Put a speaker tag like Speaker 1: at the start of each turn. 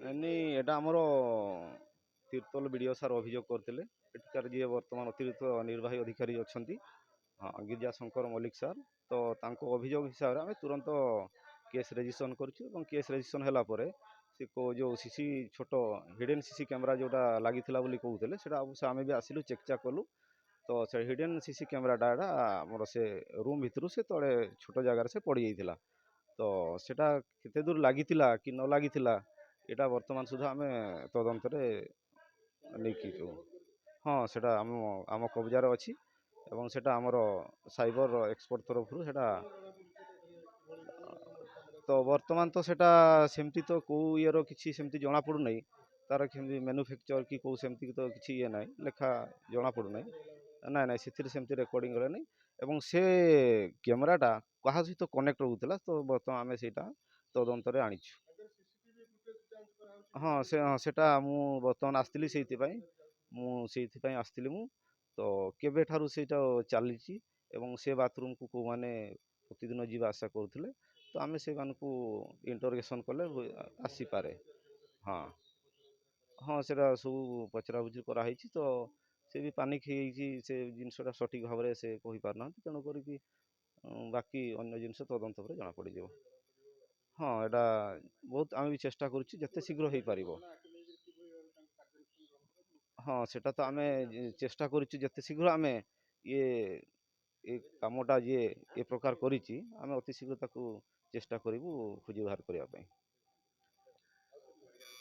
Speaker 1: ନାଇଁ ଏଇଟା ଆମର ତିର୍ତ୍ତୋଲ ବିଡ଼ିଓ ସାର୍ ଅଭିଯୋଗ କରିଥିଲେ। ଏଠିକାର ଯିଏ ବର୍ତ୍ତମାନ ଅତିରିକ୍ତ ନିର୍ବାହୀ ଅଧିକାରୀ ଅଛନ୍ତି, ହଁ, ଗିରିଜା ଶଙ୍କର ମଲ୍ଲିକ ସାର୍, ତ ତାଙ୍କ ଅଭିଯୋଗ ହିସାବରେ ଆମେ ତୁରନ୍ତ କେସ୍ ରେଜିଷ୍ଟ୍ରେସନ୍ କରିଛୁ ଏବଂ କେସ୍ ରେଜିଷ୍ଟ୍ରେସନ୍ ହେଲା ପରେ ସେ ଯେଉଁ ସିସି ଛୋଟ ହିଡ଼େନ୍ ସିସି କ୍ୟାମେରା ଯେଉଁଟା ଲାଗିଥିଲା ବୋଲି କହୁଥିଲେ ସେଇଟା ଅବଶ୍ୟ ଆମେ ବି ଆସିଲୁ ଚେକ୍ ଚାକ୍ କଲୁ। ତ ସେ ହିଡ଼େନ୍ ସିସି କ୍ୟାମେରାଟା ଏଇଟା ଆମର ସେ ରୁମ୍ ଭିତରୁ ସେ ତଳେ ଛୋଟ ଜାଗାରେ ସେ ପଡ଼ିଯାଇଥିଲା। ତ ସେଇଟା କେତେ ଦୂର ଲାଗିଥିଲା କି ନ ଲାଗିଥିଲା ଏଇଟା ବର୍ତ୍ତମାନ ସୁଦ୍ଧା ଆମେ ତଦନ୍ତରେ ନେଇକି ଯିବୁ। ହଁ, ସେଇଟା ଆମ କବଜାରେ ଅଛି ଏବଂ ସେଇଟା ଆମର ସାଇବର ଏକ୍ସପର୍ଟ ତରଫରୁ ସେଇଟା ତ ବର୍ତ୍ତମାନ ତ ସେଇଟା ସେମିତି ତ କେଉଁ ଇଏର କିଛି ସେମିତି ଜଣାପଡ଼ୁନାହିଁ, ତା'ର କେମିତି ମ୍ୟାନୁଫ୍ୟାକ୍ଚର କି କେଉଁ ସେମିତି ତ କିଛି ଇଏ ନାହିଁ, ଲେଖା ଜଣାପଡ଼ୁନାହିଁ। ନାଇଁ ନାଇଁ ସେଥିରେ ସେମିତି ରେକର୍ଡ଼ିଂ କରେ ନାହିଁ ଏବଂ ସେ କ୍ୟାମେରାଟା କାହା ସହିତ କନେକ୍ଟ ରହୁଥିଲା, ତ ବର୍ତ୍ତମାନ ଆମେ ସେଇଟା ତଦନ୍ତରେ ଆଣିଛୁ। ହଁ ସେଟା ମୁଁ ବର୍ତ୍ତମାନ ଆସିଥିଲି ସେଇଥିପାଇଁ ଆସିଥିଲି ମୁଁ। ତ କେବେଠାରୁ ସେଇଟା ଚାଲିଛି ଏବଂ ସେ ବାଥରୁମ୍କୁ କେଉଁମାନେ ପ୍ରତିଦିନ ଯିବା ଆସିବା କରୁଥିଲେ, ତ ଆମେ ସେମାନଙ୍କୁ ଇଣ୍ଟରୋଗେସନ୍ କଲେ ଆସିପାରେ। ହଁ ହଁ ସେଇଟା ସବୁ ପଚରାପୁଚରି କରାହେଇଛି। ତ ସେ ବି ପାନିକ୍ ହେଇଯାଇଛି, ସେ ଜିନିଷଟା ସଠିକ୍ ଭାବରେ ସେ କହିପାରୁନାହାନ୍ତି, ତେଣୁ କରିକି ବାକି ଅନ୍ୟ ଜିନିଷ ତଦନ୍ତ ପରେ ଜଣାପଡ଼ିଯିବ। ହଁ ଏଇଟା ବହୁତ ଆମେ ବି ଚେଷ୍ଟା କରୁଛୁ ଯେତେ ଶୀଘ୍ର ହେଇପାରିବ। ହଁ ସେଟା ତ ଆମେ ଚେଷ୍ଟା କରୁଛୁ ଯେତେ ଶୀଘ୍ର ଆମେ ଇଏ ଏ କାମଟା ଯିଏ ଏ ପ୍ରକାର କରିଛି ଆମେ ଅତି ଶୀଘ୍ର ତାକୁ ଚେଷ୍ଟା କରିବୁ ଖୋଜି ବାହାର କରିବା ପାଇଁ।